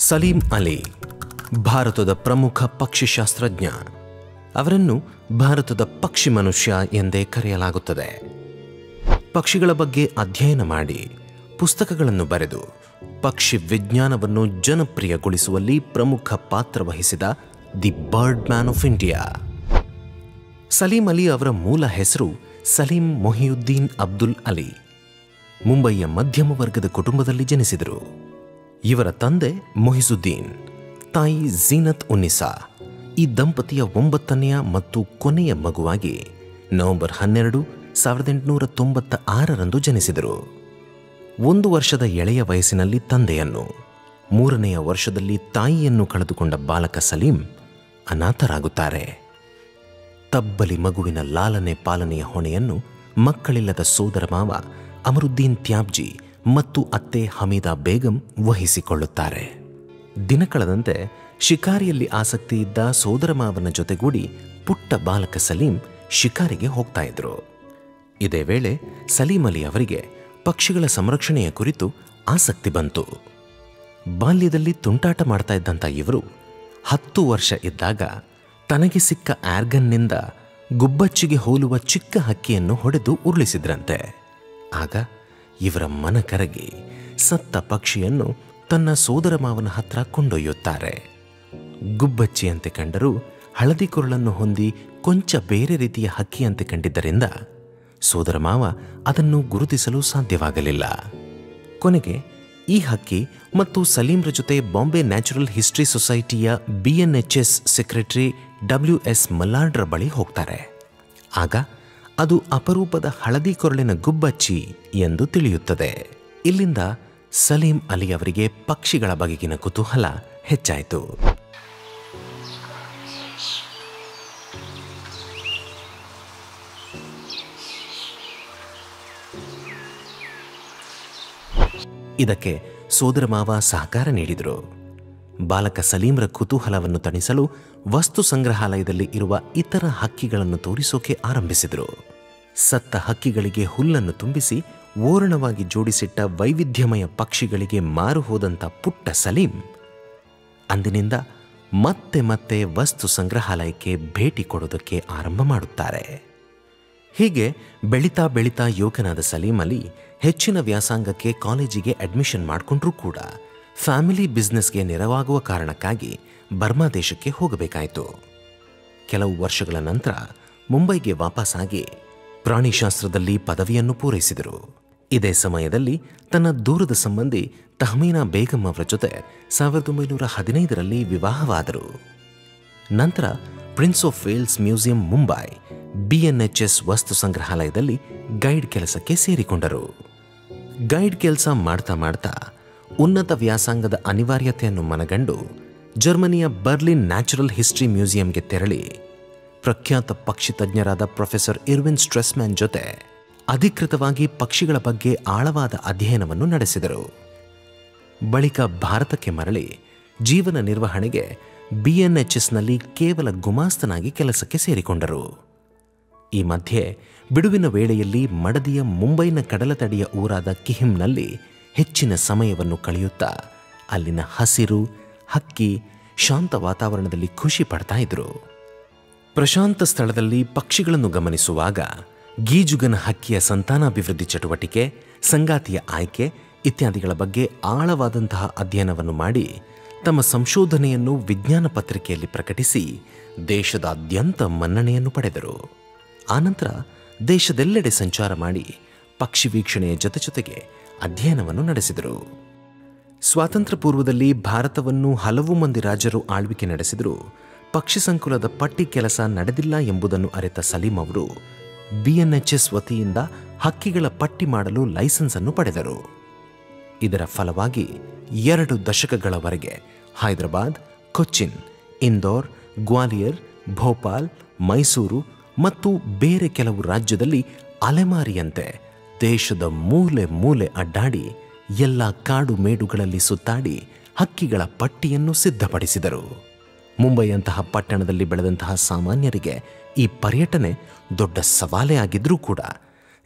ಸಲೀಂ ಅಲಿ ಭಾರತದ ಪ್ರಮುಖ ಪಕ್ಷಿಶಾಸ್ತ್ರಜ್ಞ. ಅವರನ್ನು ಭಾರತದ ಪಕ್ಷಿ ಮನುಷ್ಯ ಎಂದೇ ಕರೆಯಲಾಗುತ್ತದೆ. ಪಕ್ಷಿಗಳ ಬಗ್ಗೆ ಅಧ್ಯಯನ ಮಾಡಿ ಪುಸ್ತಕಗಳನ್ನು ಬರೆದು ಪಕ್ಷಿ ವಿಜ್ಞಾನವನ್ನು ಜನಪ್ರಿಯಗೊಳಿಸುವಲ್ಲಿ ಪ್ರಮುಖ ಪಾತ್ರ ವಹಿಸಿದ the bird man of India. Salim Ali ಅವರ ಮೂಲ ಹೆಸರು ಸಲೀಂ ಮೊಹಿಯುದ್ದೀನ್ ಅಬ್ದುಲ್ ಅಲಿ. ಮುಂಬಯಿಯ ಮಧ್ಯಮ ವರ್ಗದ ಕುಟುಂಬದಲ್ಲಿ ಜನಿಸಿದರು. ಇವರ ತಂದೆ ಮೊಹಿಸುದ್ದೀನ್, ತಾಯಿ ಝೀನತ್ ಉನ್ನಿಸಾ. ಈ ದಂಪತಿಯ 9ನೇ ಮತ್ತು ಕೊನೆಯ ಮಗುವಾಗಿ ನವೆಂಬರ್ 12, 1896ರಂದು ಜನಿಸಿದರು. 1 ವರ್ಷದ ಎಳೆಯ ವಯಸ್ಸಿನಲ್ಲಿ ತಂದೆಯನ್ನು, 3ನೆಯ ವರ್ಷದಲ್ಲಿ ತಾಯಿಯನ್ನು ಕಳೆದುಕೊಂಡ ಬಾಲಕ ಸಲೀಂ ಅನಾಥರಾಗುತ್ತಾರೆ. ತಬ್ಬಲಿ ಮಗುವಿನ ಲಾಲನೆ ಪಾಲನೆಯ ಹೊಣೆಯನ್ನು ಮಕ್ಕಳಿಲ್ಲದ ಸೋದರ ಮಾವ ಅಮರುದ್ದೀನ್ ತ್ಯಾಬ್ಜಿ ಮತ್ತು ಅತ್ತೆ ಹಮೀದಾ ಬೇಗಂ ವಹಿಸಿಕೊಳ್ಳುತ್ತಾರೆ. ದಿನ ಕಳೆದಂತೆ ಶಿಕಾರಿಯಲ್ಲಿ ಆಸಕ್ತಿ ಇದ್ದ ಸೋದರ ಮಾವನ ಜೊತೆಗೂಡಿ ಪುಟ್ಟ ಬಾಲಕ ಸಲೀಂ ಶಿಕಾರಿಗೆ ಹೋಗ್ತಾ ಇದ್ರು. ಇದೇ ವೇಳೆ ಸಲೀಂ ಅಲಿ ಅವರಿಗೆ ಪಕ್ಷಿಗಳ ಸಂರಕ್ಷಣೆಯ ಕುರಿತು ಆಸಕ್ತಿ ಬಂತು. ಬಾಲ್ಯದಲ್ಲಿ ತುಂಟಾಟ ಮಾಡ್ತಾ ಇದ್ದಂಥ ಇವರು 10 ವರ್ಷ ಇದ್ದಾಗ ತನಗೆ ಸಿಕ್ಕ ಆರ್ಗನ್ನಿಂದ ಗುಬ್ಬಚ್ಚಿಗೆ ಹೋಲುವ ಚಿಕ್ಕ ಹಕ್ಕಿಯನ್ನು ಹೊಡೆದು ಉರುಳಿಸಿದ್ರಂತೆ. ಆಗ ಇವರ ಮನ ಕರಗಿ ಸತ್ತ ಪಕ್ಷಿಯನ್ನು ತನ್ನ ಸೋದರ ಮಾವನ ಹತ್ರ ಕೊಂಡೊಯ್ಯುತ್ತಾರೆ. ಗುಬ್ಬಚ್ಚಿಯಂತೆ ಕಂಡರೂ ಹಳದಿ ಕೊರಳನ್ನು ಹೊಂದಿ ಕೊಂಚ ಬೇರೆ ರೀತಿಯ ಹಕ್ಕಿಯಂತೆ ಕಂಡಿದ್ದರಿಂದ ಸೋದರ ಮಾವ ಅದನ್ನು ಗುರುತಿಸಲು ಸಾಧ್ಯವಾಗಲಿಲ್ಲ. ಕೊನೆಗೆ ಈ ಹಕ್ಕಿ ಮತ್ತು ಸಲೀಂರ ಜೊತೆ ಬಾಂಬೆ ನ್ಯಾಚುರಲ್ ಹಿಸ್ಟ್ರಿ ಸೊಸೈಟಿಯ BNHS ಸೆಕ್ರೆಟರಿ WS ಮಲ್ಲಾರ್ಡ್ರ ಬಳಿ ಹೋಗ್ತಾರೆ. ಆಗ ಅದು ಅಪರೂಪದ ಹಳದಿ ಕೊರಳಿನ ಗುಬ್ಬಚ್ಚಿ ಎಂದು ತಿಳಿಯುತ್ತದೆ. ಇಲ್ಲಿಂದ ಸಲೀಂ ಅಲಿ ಅವರಿಗೆ ಪಕ್ಷಿಗಳ ಬಗೆಗಿನ ಕುತೂಹಲ ಹೆಚ್ಚಾಯಿತು. ಇದಕ್ಕೆ ಸೋದರ ಮಾವ ಸಹಕಾರ ನೀಡಿದರು. ಬಾಲಕ ಸಲೀಂರ ಕುತೂಹಲವನ್ನು ತಣಿಸಲು ವಸ್ತು ಸಂಗ್ರಹಾಲಯದಲ್ಲಿ ಇರುವ ಇತರ ಹಕ್ಕಿಗಳನ್ನು ತೋರಿಸೋಕೆ ಆರಂಭಿಸಿದರು. ಸತ್ತ ಹಕ್ಕಿಗಳಿಗೆ ಹುಲ್ಲನ್ನು ತುಂಬಿಸಿ ಓರಣವಾಗಿ ಜೋಡಿಸಿಟ್ಟ ವೈವಿಧ್ಯಮಯ ಪಕ್ಷಿಗಳಿಗೆ ಮಾರು ಹೋದಂಥ ಪುಟ್ಟ ಸಲೀಂ ಅಂದಿನಿಂದ ಮತ್ತೆ ಮತ್ತೆ ವಸ್ತು ಸಂಗ್ರಹಾಲಯಕ್ಕೆ ಭೇಟಿ ಕೊಡೋದಕ್ಕೆ ಆರಂಭ ಮಾಡುತ್ತಾರೆ. ಹೀಗೆ ಬೆಳೀತಾ ಬೆಳೀತಾ ಯುವಕನಾದ ಸಲೀಂ ಅಲಿ ಹೆಚ್ಚಿನ ವ್ಯಾಸಂಗಕ್ಕೆ ಕಾಲೇಜಿಗೆ ಅಡ್ಮಿಷನ್ ಮಾಡಿಕೊಂಡ್ರೂ ಕೂಡ ಫ್ಯಾಮಿಲಿ ಬಿಸ್ನೆಸ್ಗೆ ನೆರವಾಗುವ ಕಾರಣಕ್ಕಾಗಿ ಬರ್ಮಾ ದೇಶಕ್ಕೆ ಹೋಗಬೇಕಾಯಿತು. ಕೆಲವು ವರ್ಷಗಳ ನಂತರ ಮುಂಬೈಗೆ ವಾಪಸ್ಸಾಗಿ ಪ್ರಾಣಿಶಾಸ್ತ್ರದಲ್ಲಿ ಪದವಿಯನ್ನು ಪೂರೈಸಿದರು. ಇದೇ ಸಮಯದಲ್ಲಿ ತನ್ನ ದೂರದ ಸಂಬಂಧಿ ತಹ್ಮೀನಾ ಬೇಗಂ ಅವರ ಜೊತೆ 1915ರಲ್ಲಿ ವಿವಾಹವಾದರು. ನಂತರ prince of Wales museum Mumbai BNHS ವಸ್ತು ಸಂಗ್ರಹಾಲಯದಲ್ಲಿ ಗೈಡ್ ಕೆಲಸಕ್ಕೆ ಸೇರಿಕೊಂಡರು. ಗೈಡ್ ಕೆಲಸ ಮಾಡ್ತಾ ಮಾಡ್ತಾ ಉನ್ನತ ವ್ಯಾಸಂಗದ ಅನಿವಾರ್ಯತೆಯನ್ನು ಮನಗಂಡು ಜರ್ಮನಿಯ ಬರ್ಲಿನ್ ನ್ಯಾಚುರಲ್ ಹಿಸ್ಟ್ರಿ ಮ್ಯೂಸಿಯಂಗೆ ತೆರಳಿ ಪ್ರಖ್ಯಾತ ಪಕ್ಷಿ ತಜ್ಞರಾದ ಪ್ರೊಫೆಸರ್ ಇರ್ವಿನ್ ಸ್ಟ್ರೆಸ್ಮ್ಯಾನ್ ಜೊತೆ ಅಧಿಕೃತವಾಗಿ ಪಕ್ಷಿಗಳ ಬಗ್ಗೆ ಆಳವಾದ ಅಧ್ಯಯನವನ್ನು ನಡೆಸಿದರು. ಬಳಿಕ ಭಾರತಕ್ಕೆ ಮರಳಿ ಜೀವನ ನಿರ್ವಹಣೆಗೆ BNHSನಲ್ಲಿ ಕೇವಲ ಗುಮಾಸ್ತನಾಗಿ ಕೆಲಸಕ್ಕೆ ಸೇರಿಕೊಂಡರು. ಈ ಮಧ್ಯೆ ಬಿಡುವಿನ ವೇಳೆಯಲ್ಲಿ ಮಡದಿಯ ಮುಂಬೈನ ಕಡಲತಡಿಯ ಊರಾದ ಕಿಹಿಂನಲ್ಲಿ ಹೆಚ್ಚಿನ ಸಮಯವನ್ನು ಕಳೆಯುತ್ತಾ ಅಲ್ಲಿನ ಹಸಿರು, ಹಕ್ಕಿ, ಶಾಂತ ವಾತಾವರಣದಲ್ಲಿ ಖುಷಿ ಪಡ್ತಾ ಇದ್ರು. ಪ್ರಶಾಂತ ಸ್ಥಳದಲ್ಲಿ ಪಕ್ಷಿಗಳನ್ನು ಗಮನಿಸುವಾಗ ಗೀಜುಗನ ಹಕ್ಕಿಯ ಸಂತಾನಾಭಿವೃದ್ಧಿ ಚಟುವಟಿಕೆ, ಸಂಗಾತಿಯ ಆಯ್ಕೆ ಇತ್ಯಾದಿಗಳ ಬಗ್ಗೆ ಆಳವಾದಂತಹ ಅಧ್ಯಯನವನ್ನು ಮಾಡಿ ತಮ್ಮ ಸಂಶೋಧನೆಯನ್ನು ವಿಜ್ಞಾನ ಪತ್ರಿಕೆಯಲ್ಲಿ ಪ್ರಕಟಿಸಿ ದೇಶದಾದ್ಯಂತ ಮನ್ನಣೆಯನ್ನು ಪಡೆದರು. ಆನಂತರ ದೇಶದೆಲ್ಲೆಡೆ ಸಂಚಾರ ಮಾಡಿ ಪಕ್ಷಿ ವೀಕ್ಷಣೆಯ ಜೊತೆಗೆ ಅಧ್ಯಯನವನ್ನು ನಡೆಸಿದರು. ಸ್ವಾತಂತ್ರ್ಯ ಪೂರ್ವದಲ್ಲಿ ಭಾರತವನ್ನು ಹಲವು ಮಂದಿ ರಾಜರು ಆಳ್ವಿಕೆ ನಡೆಸಿದರೂ ಪಕ್ಷಿ ಸಂಕುಲದ ಪಟ್ಟಿ ಕೆಲಸ ನಡೆದಿಲ್ಲ ಎಂಬುದನ್ನು ಅರಿತ ಸಲೀಂ ಅವರು BNHS ವತಿಯಿಂದ ಹಕ್ಕಿಗಳ ಪಟ್ಟಿ ಮಾಡಲು ಲೈಸೆನ್ಸ್ ಅನ್ನು ಪಡೆದರು. ಇದರ ಫಲವಾಗಿ 2 ದಶಕಗಳವರೆಗೆ ಹೈದರಾಬಾದ್, ಕೊಚ್ಚಿನ್, ಇಂದೋರ್, ಗ್ವಾಲಿಯರ್, ಭೋಪಾಲ್, ಮೈಸೂರು ಮತ್ತು ಬೇರೆ ಕೆಲವು ರಾಜ್ಯದಲ್ಲಿ ಅಲೆಮಾರಿಯಂತೆ ದೇಶದ ಮೂಲೆ ಮೂಲೆ ಅಡ್ಡಾಡಿ ಎಲ್ಲ ಕಾಡು ಮೇಡುಗಳಲ್ಲಿ ಸುತ್ತಾಡಿ ಹಕ್ಕಿಗಳ ಪಟ್ಟಿಯನ್ನು ಸಿದ್ಧಪಡಿಸಿದರು. ಮುಂಬೈಯಂತಹ ಪಟ್ಟಣದಲ್ಲಿ ಬೆಳೆದಂತಹ ಸಾಮಾನ್ಯರಿಗೆ ಈ ಪರ್ಯಟನೆ ದೊಡ್ಡ ಸವಾಲೇ ಆಗಿದ್ರೂ ಕೂಡ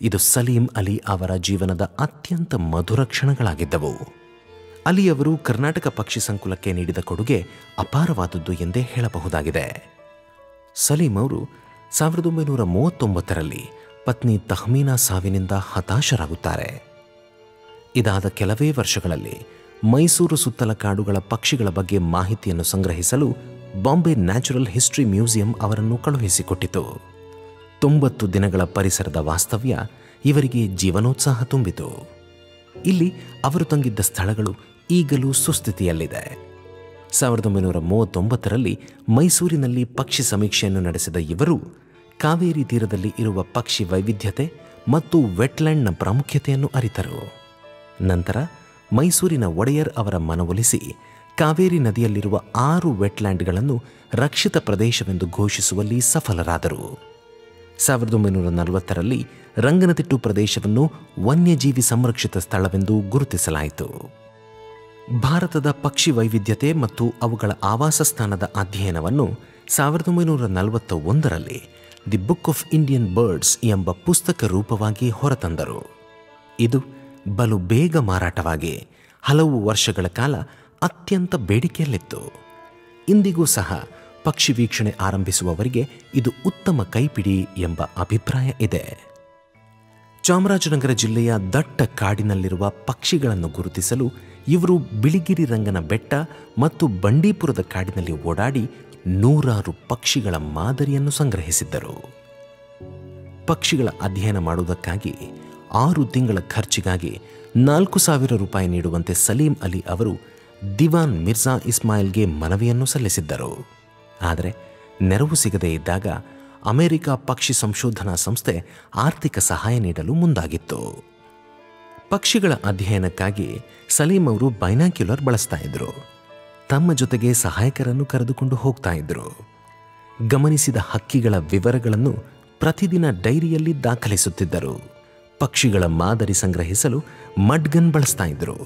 ಇದು ಸಲೀಂ ಅಲಿ ಅವರ ಜೀವನದ ಅತ್ಯಂತ ಮಧುರ ಕ್ಷಣಗಳಾಗಿದ್ದವು. ಅಲಿ ಅವರು ಕರ್ನಾಟಕ ಪಕ್ಷಿ ಸಂಕುಲಕ್ಕೆ ನೀಡಿದ ಕೊಡುಗೆ ಅಪಾರವಾದದ್ದು ಎಂದೇ ಹೇಳಬಹುದಾಗಿದೆ. ಸಲೀಂ ಅವರು 1939ರಲ್ಲಿ ಪತ್ನಿ ತಹ್ಮೀನಾ ಸಾವಿನಿಂದ ಹತಾಶರಾಗುತ್ತಾರೆ. ಇದಾದ ಕೆಲವೇ ವರ್ಷಗಳಲ್ಲಿ ಮೈಸೂರು ಸುತ್ತಲ ಕಾಡುಗಳ ಪಕ್ಷಿಗಳ ಬಗ್ಗೆ ಮಾಹಿತಿಯನ್ನು ಸಂಗ್ರಹಿಸಲು ಬಾಂಬೆ ನ್ಯಾಚುರಲ್ ಹಿಸ್ಟರಿ ಮ್ಯೂಸಿಯಂ ಅವರನ್ನು ಕಳುಹಿಸಿಕೊಟ್ಟಿತು. 90 ದಿನಗಳ ಪರಿಸರದ ವಾಸ್ತವ್ಯ ಇವರಿಗೆ ಜೀವನೋತ್ಸಾಹ ತುಂಬಿತು. ಇಲ್ಲಿ ಅವರು ತಂಗಿದ್ದ ಸ್ಥಳಗಳು ಈಗಲೂ ಸುಸ್ಥಿತಿಯಲ್ಲಿದೆ. 1939ರಲ್ಲಿ ಮೈಸೂರಿನಲ್ಲಿ ಪಕ್ಷಿ ಸಮೀಕ್ಷೆಯನ್ನು ನಡೆಸಿದ ಇವರು ಕಾವೇರಿ ತೀರದಲ್ಲಿ ಇರುವ ಪಕ್ಷಿ ವೈವಿಧ್ಯತೆ ಮತ್ತು ವೆಟ್ಲ್ಯಾಂಡ್ನ ಪ್ರಾಮುಖ್ಯತೆಯನ್ನು ಅರಿತರು. ನಂತರ ಮೈಸೂರಿನ ಒಡೆಯರ್ ಅವರ ಮನವೊಲಿಸಿ ಕಾವೇರಿ ನದಿಯಲ್ಲಿರುವ 6 ವೆಟ್ಲ್ಯಾಂಡ್ಗಳನ್ನು ರಕ್ಷಿತ ಪ್ರದೇಶವೆಂದು ಘೋಷಿಸುವಲ್ಲಿ ಸಫಲರಾದರು. 1940ರಲ್ಲಿ ರಂಗನತಿಟ್ಟು ಪ್ರದೇಶವನ್ನು ವನ್ಯಜೀವಿ ಸಂರಕ್ಷಿತ ಸ್ಥಳವೆಂದು ಗುರುತಿಸಲಾಯಿತು. ಭಾರತದ ಪಕ್ಷಿ ವೈವಿಧ್ಯತೆ ಮತ್ತು ಅವುಗಳ ಆವಾಸ ಸ್ಥಾನದ ಅಧ್ಯಯನವನ್ನು 1941ರಲ್ಲಿ the book of Indian birds ಎಂಬ ಪುಸ್ತಕ ರೂಪವಾಗಿ ಹೊರತಂದರು. ಇದು ಬಲು ಬೇಗ ಮಾರಾಟವಾಗಿ ಹಲವು ವರ್ಷಗಳ ಕಾಲ ಅತ್ಯಂತ ಬೇಡಿಕೆಯಲ್ಲಿತ್ತು. ಇಂದಿಗೂ ಸಹ ಪಕ್ಷಿ ವೀಕ್ಷಣೆ ಆರಂಭಿಸುವವರಿಗೆ ಇದು ಉತ್ತಮ ಕೈಪಿಡಿ ಎಂಬ ಅಭಿಪ್ರಾಯ ಇದೆ. ಚಾಮರಾಜನಗರ ಜಿಲ್ಲೆಯ ದಟ್ಟ ಕಾಡಿನಲ್ಲಿರುವ ಪಕ್ಷಿಗಳನ್ನು ಗುರುತಿಸಲು ಇವರು ಬಿಳಿಗಿರಿ ರಂಗನ ಬೆಟ್ಟ ಮತ್ತು ಬಂಡೀಪುರದ ಕಾಡಿನಲ್ಲಿ ಓಡಾಡಿ 100 ಪಕ್ಷಿಗಳ ಮಾದರಿಯನ್ನು ಸಂಗ್ರಹಿಸಿದ್ದರು. ಪಕ್ಷಿಗಳ ಅಧ್ಯಯನ ಮಾಡುವುದಕ್ಕಾಗಿ 6 ತಿಂಗಳ ಖರ್ಚಿಗಾಗಿ 4,000 ರೂಪಾಯಿ ನೀಡುವಂತೆ ಸಲೀಂ ಅಲಿ ಅವರು ದಿವಾನ್ ಮಿರ್ಜಾ ಇಸ್ಮಾಯಿಲ್ಗೆ ಮನವಿಯನ್ನು ಸಲ್ಲಿಸಿದ್ದರು. ಆದರೆ ನೆರವು ಸಿಗದೇ ಇದ್ದಾಗ ಅಮೆರಿಕ ಪಕ್ಷಿ ಸಂಶೋಧನಾ ಸಂಸ್ಥೆ ಆರ್ಥಿಕ ಸಹಾಯ ನೀಡಲು ಮುಂದಾಗಿತ್ತು. ಪಕ್ಷಿಗಳ ಅಧ್ಯಯನಕ್ಕಾಗಿ ಸಲೀಂ ಅವರು ಬೈನಾಕ್ಯುಲರ್ ಬಳಸ್ತಾ ಇದ್ರು. ತಮ್ಮ ಜೊತೆಗೆ ಸಹಾಯಕರನ್ನು ಕರೆದುಕೊಂಡು ಹೋಗ್ತಾ ಇದ್ರು. ಗಮನಿಸಿದ ಹಕ್ಕಿಗಳ ವಿವರಗಳನ್ನು ಪ್ರತಿದಿನ ಡೈರಿಯಲ್ಲಿ ದಾಖಲಿಸುತ್ತಿದ್ದರು. ಪಕ್ಷಿಗಳ ಮಾದರಿ ಸಂಗ್ರಹಿಸಲು ಮಡ್ಗನ್ ಬಳಸ್ತಾ ಇದ್ರು.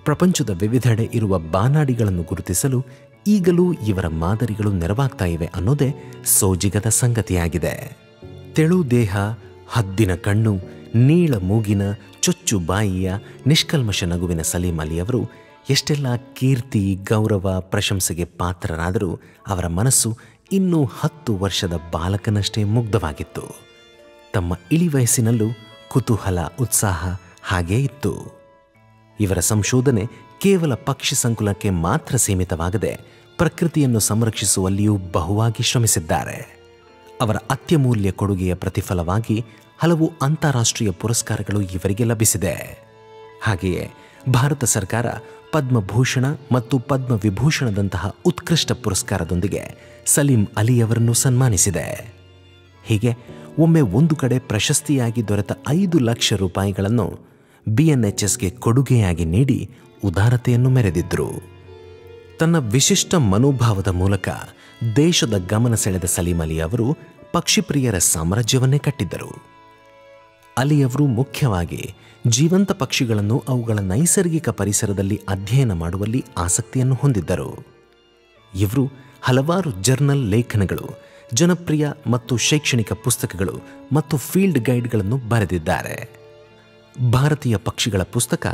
ಪ್ರಪಂಚದ ವಿವಿಧೆಡೆ ಇರುವ ಬಾನಾಡಿಗಳನ್ನು ಗುರುತಿಸಲು ಈಗಲೂ ಇವರ ಮಾದರಿಗಳು ನೆರವಾಗ್ತಾ ಇವೆ ಅನ್ನೋದೇ ಸೋಜಿಗದ ಸಂಗತಿಯಾಗಿದೆ. ತೆಳು ದೇಹ, ಹದ್ದಿನ ಕಣ್ಣು, ನೀಳ ಮೂಗಿನ, ಚೊಚ್ಚು ಬಾಯಿಯ, ನಿಷ್ಕಲ್ಮಶ ನಗುವಿನ ಸಲೀಂ ಅಲಿ ಅವರು ಎಷ್ಟೆಲ್ಲ ಕೀರ್ತಿ, ಗೌರವ, ಪ್ರಶಂಸೆಗೆ ಪಾತ್ರರಾದರೂ ಅವರ ಮನಸ್ಸು ಇನ್ನೂ 10 ವರ್ಷದ ಬಾಲಕನಷ್ಟೇ ಮುಗ್ಧವಾಗಿತ್ತು. ತಮ್ಮ ಇಳಿ ವಯಸ್ಸಿನಲ್ಲೂ ಕುತೂಹಲ, ಉತ್ಸಾಹ ಹಾಗೇ ಇತ್ತು. ಇವರ ಸಂಶೋಧನೆ ಕೇವಲ ಪಕ್ಷಿ ಸಂಕುಲಕ್ಕೆ ಮಾತ್ರ ಸೀಮಿತವಾಗದೆ ಪ್ರಕೃತಿಯನ್ನು ಸಂರಕ್ಷಿಸುವಲ್ಲಿಯೂ ಬಹುವಾಗಿ ಶ್ರಮಿಸಿದ್ದಾರೆ. ಅವರ ಅತ್ಯಮೂಲ್ಯ ಕೊಡುಗೆಯ ಪ್ರತಿಫಲವಾಗಿ ಹಲವು ಅಂತಾರಾಷ್ಟ್ರೀಯ ಪುರಸ್ಕಾರಗಳು ಇವರಿಗೆ ಲಭಿಸಿದೆ. ಹಾಗೆಯೇ ಭಾರತ ಸರ್ಕಾರ ಪದ್ಮಭೂಷಣ ಮತ್ತು ಪದ್ಮವಿಭೂಷಣದಂತಹ ಉತ್ಕೃಷ್ಟ ಪುರಸ್ಕಾರದೊಂದಿಗೆ ಸಲೀಂ ಅಲಿಯವರನ್ನು ಸನ್ಮಾನಿಸಿದೆ. ಹೀಗೆ ಒಮ್ಮೆ ಒಂದು ಕಡೆ ಪ್ರಶಸ್ತಿಯಾಗಿ ದೊರೆತ 5 ಲಕ್ಷ ರೂಪಾಯಿಗಳನ್ನು BNHSಗೆ ಕೊಡುಗೆಯಾಗಿ ನೀಡಿ ಉದಾರತೆಯನ್ನು ಮೆರೆದಿದ್ದರು. ತನ್ನ ವಿಶಿಷ್ಟ ಮನೋಭಾವದ ಮೂಲಕ ದೇಶದ ಗಮನ ಸೆಳೆದ ಸಲೀಂ ಅಲಿ ಅವರು ಪಕ್ಷಿಪ್ರಿಯರ ಸಾಮ್ರಾಜ್ಯವನ್ನೇ ಕಟ್ಟಿದ್ದರು. ಅಲಿಯವರು ಮುಖ್ಯವಾಗಿ ಜೀವಂತ ಪಕ್ಷಿಗಳನ್ನು ಅವುಗಳ ನೈಸರ್ಗಿಕ ಪರಿಸರದಲ್ಲಿ ಅಧ್ಯಯನ ಮಾಡುವಲ್ಲಿ ಆಸಕ್ತಿಯನ್ನು ಹೊಂದಿದ್ದರು. ಇವರು ಹಲವಾರು ಜರ್ನಲ್ ಲೇಖನಗಳು, ಜನಪ್ರಿಯ ಮತ್ತು ಶೈಕ್ಷಣಿಕ ಪುಸ್ತಕಗಳು ಮತ್ತು ಫೀಲ್ಡ್ ಗೈಡ್ಗಳನ್ನು ಬರೆದಿದ್ದಾರೆ. ಭಾರತೀಯ ಪಕ್ಷಿಗಳ ಪುಸ್ತಕ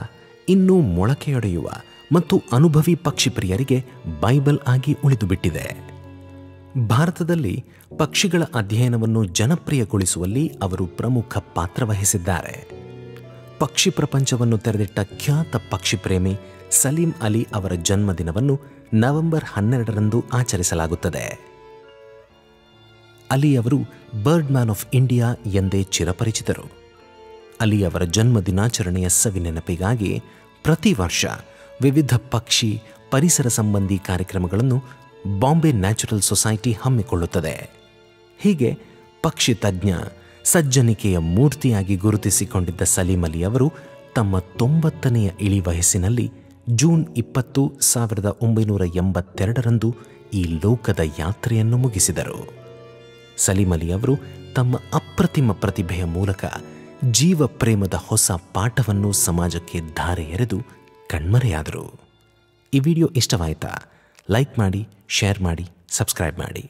ಇನ್ನೂ ಮೊಳಕೆಯೊಡೆಯುವ ಮತ್ತು ಅನುಭವಿ ಪಕ್ಷಿಪ್ರಿಯರಿಗೆ ಬೈಬಲ್ ಆಗಿ ಉಳಿದುಬಿಟ್ಟಿದೆ. ಭಾರತದಲ್ಲಿ ಪಕ್ಷಿಗಳ ಅಧ್ಯಯನವನ್ನು ಜನಪ್ರಿಯಗೊಳಿಸುವಲ್ಲಿ ಅವರು ಪ್ರಮುಖ ಪಾತ್ರ ವಹಿಸಿದ್ದಾರೆ. ಪಕ್ಷಿ ಪ್ರಪಂಚವನ್ನು ತೆರೆದಿಟ್ಟ ಖ್ಯಾತ ಪಕ್ಷಿಪ್ರೇಮಿ ಸಲೀಂ ಅಲಿ ಅವರ ಜನ್ಮದಿನವನ್ನು ನವೆಂಬರ್ 12ರಂದು ಆಚರಿಸಲಾಗುತ್ತದೆ. ಅಲಿ ಅವರು ಬರ್ಡ್ ಮ್ಯಾನ್ ಆಫ್ ಇಂಡಿಯಾ ಎಂದೇ ಚಿರಪರಿಚಿತರು. ಅಲಿ ಅವರ ಜನ್ಮ ದಿನಾಚರಣೆಯ ಸವಿನೆನಪಿಗಾಗಿ ಪ್ರತಿ ವರ್ಷ ವಿವಿಧ ಪಕ್ಷಿ, ಪರಿಸರ ಸಂಬಂಧಿ ಕಾರ್ಯಕ್ರಮಗಳನ್ನು ಬಾಂಬೆ ನ್ಯಾಚುರಲ್ ಸೊಸೈಟಿ ಹಮ್ಮಿಕೊಳ್ಳುತ್ತದೆ. ಹೀಗೆ ಪಕ್ಷಿ ತಜ್ಞ, ಸಜ್ಜನಿಕೆಯ ಮೂರ್ತಿಯಾಗಿ ಗುರುತಿಸಿಕೊಂಡಿದ್ದ ಸಲೀಂ ಅಲಿ ಅವರು ತಮ್ಮ 90ನೆಯ ಇಳಿ ವಯಸ್ಸಿನಲ್ಲಿ ಜೂನ್ 20, 1982ರಂದು ಈ ಲೋಕದ ಯಾತ್ರೆಯನ್ನು ಮುಗಿಸಿದರು. ಸಲೀಂ ಅಲಿ ಅವರು ತಮ್ಮ ಅಪ್ರತಿಮ ಪ್ರತಿಭೆಯ ಮೂಲಕ ಜೀವ ಪ್ರೇಮದ ಹೊಸ ಪಾಠವನ್ನು ಸಮಾಜಕ್ಕೆ ಧಾರೆ ಎರೆದು ಕಣ್ಮರೆಯಾದರು. ಈ ವಿಡಿಯೋ ಇಷ್ಟವಾಯಿತಾ? ಲೈಕ್ ಮಾಡಿ, ಶೇರ್ ಮಾಡಿ, ಸಬ್ಸ್ಕ್ರೈಬ್ ಮಾಡಿ.